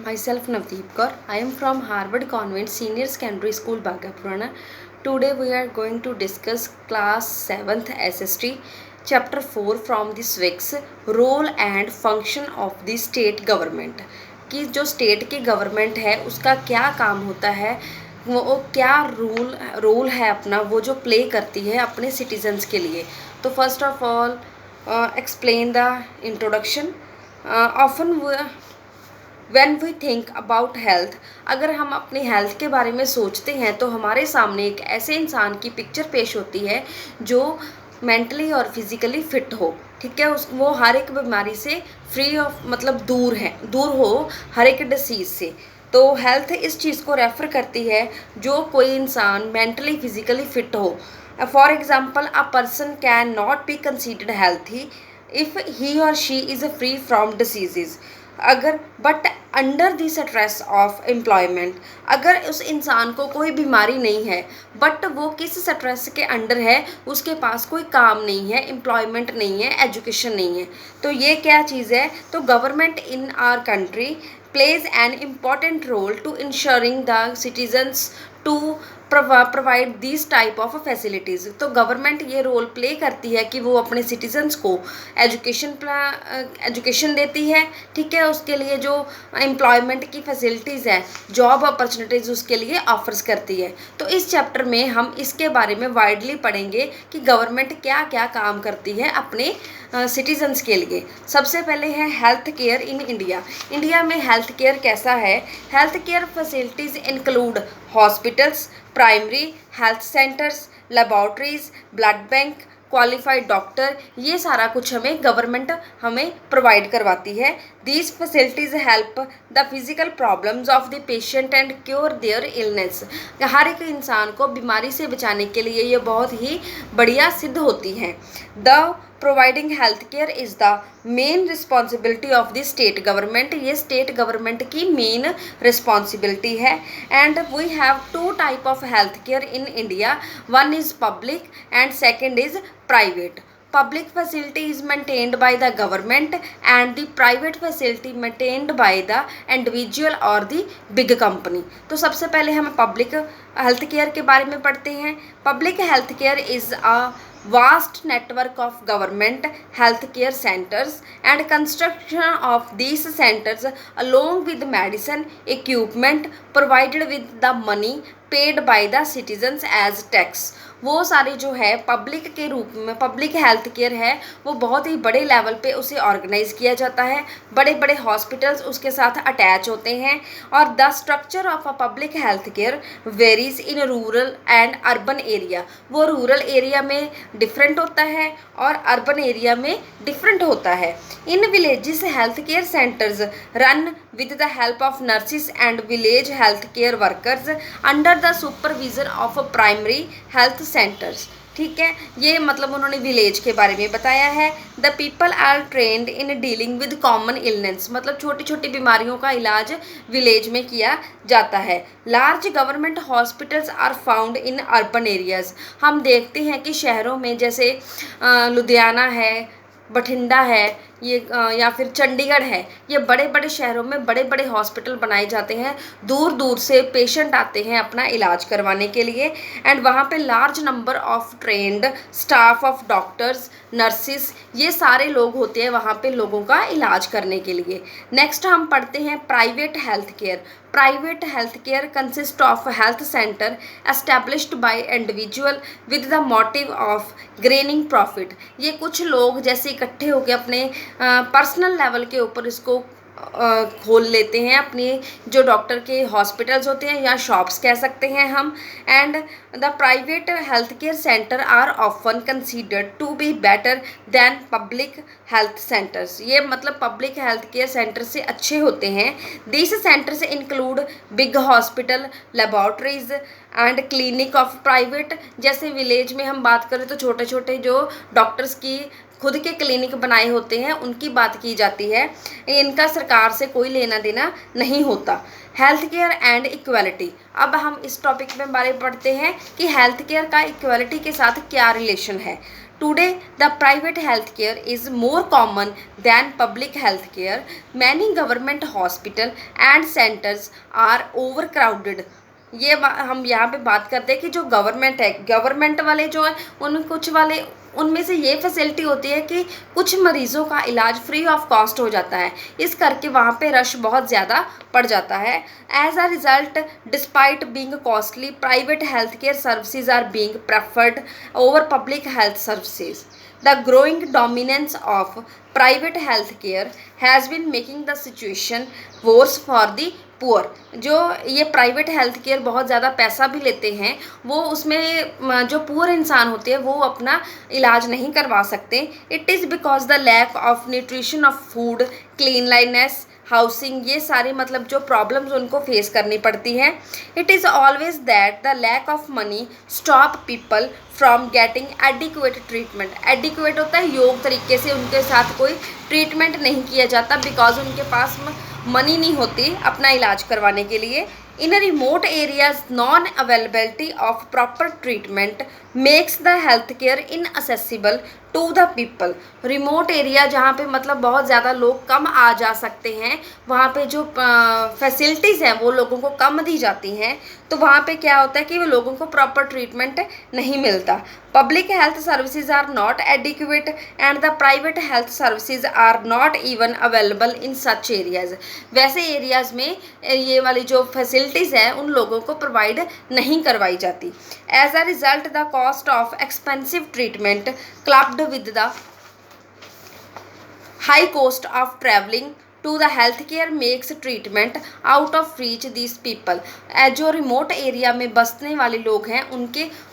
Myself Navdeep Kaur. I am from Harvard Convent Senior Secondary School, Bhagapurana. Today we are going to discuss class 7th SST chapter 4 from the SWICS role and function of the state government कि जो state की government है उसका क्या काम होता है, वो क्या रोल है अपना, वो जो प्ले करती है अपने सिटीजन्स के लिए. तो first of all explain the introduction. Often when we think about health, अगर हम अपनी हेल्थ के बारे में सोचते हैं तो हमारे सामने एक ऐसे इंसान की पिक्चर पेश होती है जो मेंटली और फिज़िकली फिट हो. ठीक है, वो हर एक बीमारी से फ्री ऑफ मतलब दूर हो हर एक डिसीज़ से. तो हेल्थ इस चीज़ को रेफ़र करती है जो कोई इंसान मेंटली फिज़िकली फिट हो. For example, a person can not be considered healthy if he or she is free from disease. अगर but under the stress of employment, अगर उस इंसान को कोई बीमारी नहीं है बट वो किस स्ट्रेस के अंडर है, उसके पास कोई काम नहीं है, एम्प्लॉयमेंट नहीं है, एजुकेशन नहीं है. तो ये क्या चीज़ है? तो government in our country plays an important role to ensuring the citizens to provide this type of facilities. तो गवर्नमेंट ये रोल प्ले करती है कि वो अपने सिटीजन्स को एजुकेशन देती है. ठीक है, उसके लिए जो एम्प्लॉयमेंट की फैसिलिटीज़ है, जॉब अपॉर्चुनिटीज़ उसके लिए ऑफर्स करती है. तो इस चैप्टर में हम इसके बारे में वाइडली पढ़ेंगे कि गवर्नमेंट क्या क्या काम करती है अपने सिटीजन्स के लिए. सबसे पहले है health care in India. India में हेल्थ केयर कैसा है? Health care facilities include hospitals, primary health centres, laboratories, blood bank, qualified doctor, ये सारा कुछ गवर्नमेंट हमें प्रोवाइड करवाती है. These facilities help the physical problems of the patient and cure their illness. हर एक इंसान को बीमारी से बचाने के लिए ये बहुत ही बढ़िया सिद्ध होती हैं. The providing health care is the main responsibility of the state government. ये स्टेट गवर्नमेंट की मेन रिस्पॉन्सिबिलिटी है. And we have two type of health care in India. One is public and second is private. Public facility is maintained by the government and the private facility maintained by the individual or the big company. तो सबसे पहले हम public health care के बारे में पढ़ते हैं. Public health care is a vast network of government health care centers and construction of these centers along with medicine equipment provided with the money paid by the citizens as tax. वो सारी जो है public के रूप में public health care है, वो बहुत ही बड़े लेवल पे उसे ऑर्गेनाइज किया जाता है. बड़े बड़े हॉस्पिटल्स उसके साथ अटैच होते हैं. और the structure of a public health care varies in rural and urban area. वो रूरल एरिया में डिफरेंट होता है और अर्बन एरिया में डिफरेंट होता है. In villages health care centres run with the help of nurses and village health care workers under the supervision of primary health centers. ठीक है, ये मतलब उन्होंने विलेज के बारे में बताया है. The people are trained in dealing with common illness, मतलब छोटी छोटी बीमारियों का इलाज विलेज में किया जाता है. Large government hospitals are found in urban areas. हम देखते हैं कि शहरों में जैसे लुधियाना है, बठिंडा है, ये या फिर चंडीगढ़ है, ये बड़े बड़े शहरों में बड़े बड़े हॉस्पिटल बनाए जाते हैं. दूर दूर से पेशेंट आते हैं अपना इलाज करवाने के लिए. एंड वहाँ पे large number of trend staff of doctors, nurses, ये सारे लोग होते हैं वहाँ पे लोगों का इलाज करने के लिए. नेक्स्ट हम पढ़ते हैं private health care. Private health care consist of health centre established by individual with the motive of gaining profit. ये कुछ लोग जैसे इकट्ठे होकर अपने पर्सनल लेवल के ऊपर इसको खोल लेते हैं, अपने जो डॉक्टर के हॉस्पिटल्स होते हैं या शॉप्स कह सकते हैं हम. And the private health care centre are often considered to be better than public health centres. ये मतलब पब्लिक हेल्थ केयर सेंटर से अच्छे होते हैं. This centres include big hospital, laboratories and clinic of private. जैसे विलेज में हम बात करें तो छोटे छोटे जो डॉक्टर्स की खुद के क्लिनिक बनाए होते हैं उनकी बात की जाती है. इनका सरकार से कोई लेना देना नहीं होता. Health care and equality. अब हम इस टॉपिक में बारे में पढ़ते हैं कि हेल्थ केयर का इक्वालिटी के साथ क्या रिलेशन है. Today, the private healthcare is more common than public healthcare. Many government hospital and centers are overcrowded. ये हम यहाँ पे बात करते हैं कि जो गवर्नमेंट है, गवर्नमेंट वाले जो है उन कुछ वाले उनमें से ये फैसिलिटी होती है कि कुछ मरीज़ों का इलाज फ्री ऑफ कॉस्ट हो जाता है, इस करके वहाँ पे रश बहुत ज़्यादा पड़ जाता है. As a result, despite being costly, private health care services are being preferred over public health services. The growing dominance of private healthcare has been making the situation worse for the poor. जो ये private health care बहुत ज़्यादा पैसा भी लेते हैं, वो उसमें जो पुअर इंसान होते हैं वो अपना इलाज नहीं करवा सकते. It is because the lack of nutrition of food, cleanliness, housing, ये सारी मतलब जो प्रॉब्लम्स उनको फेस करनी पड़ती हैं. It is always that the lack of money stop people from getting adequate treatment. Adequate होता है योग तरीके से उनके साथ कोई ट्रीटमेंट नहीं किया जाता बिकॉज उनके पास मनी नहीं होती अपना इलाज करवाने के लिए. In a remote areas, non-availability of proper treatment makes the healthcare inaccessible to the people. Remote area जहाँ पे मतलब बहुत ज़्यादा लोग कम आ जा सकते हैं, वहाँ पे जो फैसिलिटीज़ हैं वो लोगों को कम दी जाती हैं, तो वहाँ पे क्या होता है कि वो लोगों को प्रॉपर ट्रीटमेंट नहीं मिलता. Public health services are not adequate and the private health services are not even available in such areas. वैसे एरियाज़ में ये वाली जो फैसिलिटीज़ हैं उन लोगों को प्रोवाइड नहीं करवाई जाती. As a result, the cost of expensive treatment clubbed with the high cost of travelling to the health care makes treatment out of reach this people. जो रिमोट एरिया में बसने वाले लोग हैं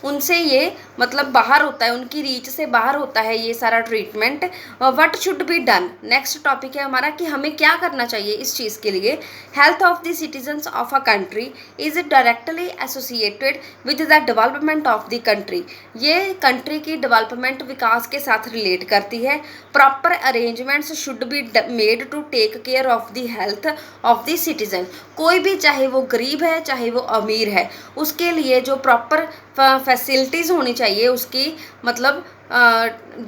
उनसे ये मतलब बाहर होता है, उनकी रीच से बाहर होता है ये सारा treatment. What should be done. Next topic है हमारा कि हमें क्या करना चाहिए इस चीज़ के लिए. Health of the citizens of a country is directly associated with the development of the country. ये कंट्री की डेवलपमेंट विकास के साथ रिलेट करती है. Proper arrangements should be made to take care of the health of the citizen. कोई भी चाहे वो गरीब है चाहे वो अमीर है, उसके लिए जो प्रॉपर फैसिलिटीज़ होनी चाहिए उसकी मतलब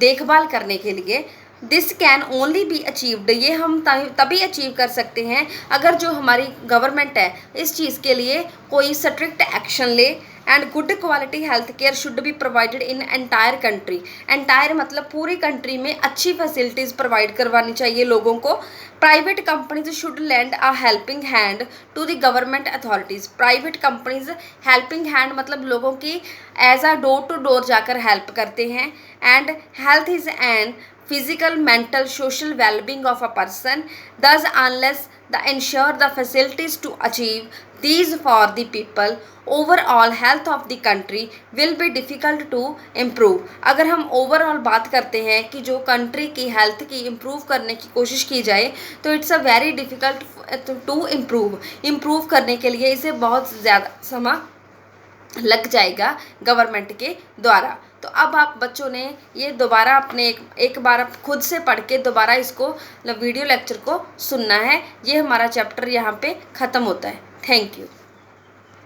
देखभाल करने के लिए. This can only be achieved. ये हम तभी अचीव कर सकते हैं अगर जो हमारी गवर्नमेंट है इस चीज़ के लिए कोई स्ट्रिक्ट एक्शन ले. And good quality health care should be provided in entire country. Entire मतलब पूरी कंट्री में अच्छी फैसिलिटीज़ प्रोवाइड करवानी चाहिए लोगों को. Private companies should land a helping hand to the government authorities. Private companies helping hand मतलब लोगों की as a door to door जाकर हेल्प करते हैं. And health is an physical, mental, social well-being of a person. Thus, unless the ensure the facilities to achieve these for the people, overall health of the country will be difficult to improve. अगर हम overall बात करते हैं कि जो country की health की improve करने की कोशिश की जाए तो it's a very difficult to improve करने के लिए इसे बहुत ज़्यादा समय लग जाएगा गवर्नमेंट के द्वारा. तो अब आप बच्चों ने ये दोबारा अपने एक बार खुद से पढ़ के दोबारा इसको वीडियो लेक्चर को सुनना है. ये हमारा चैप्टर यहाँ पे ख़त्म होता है. Thank you.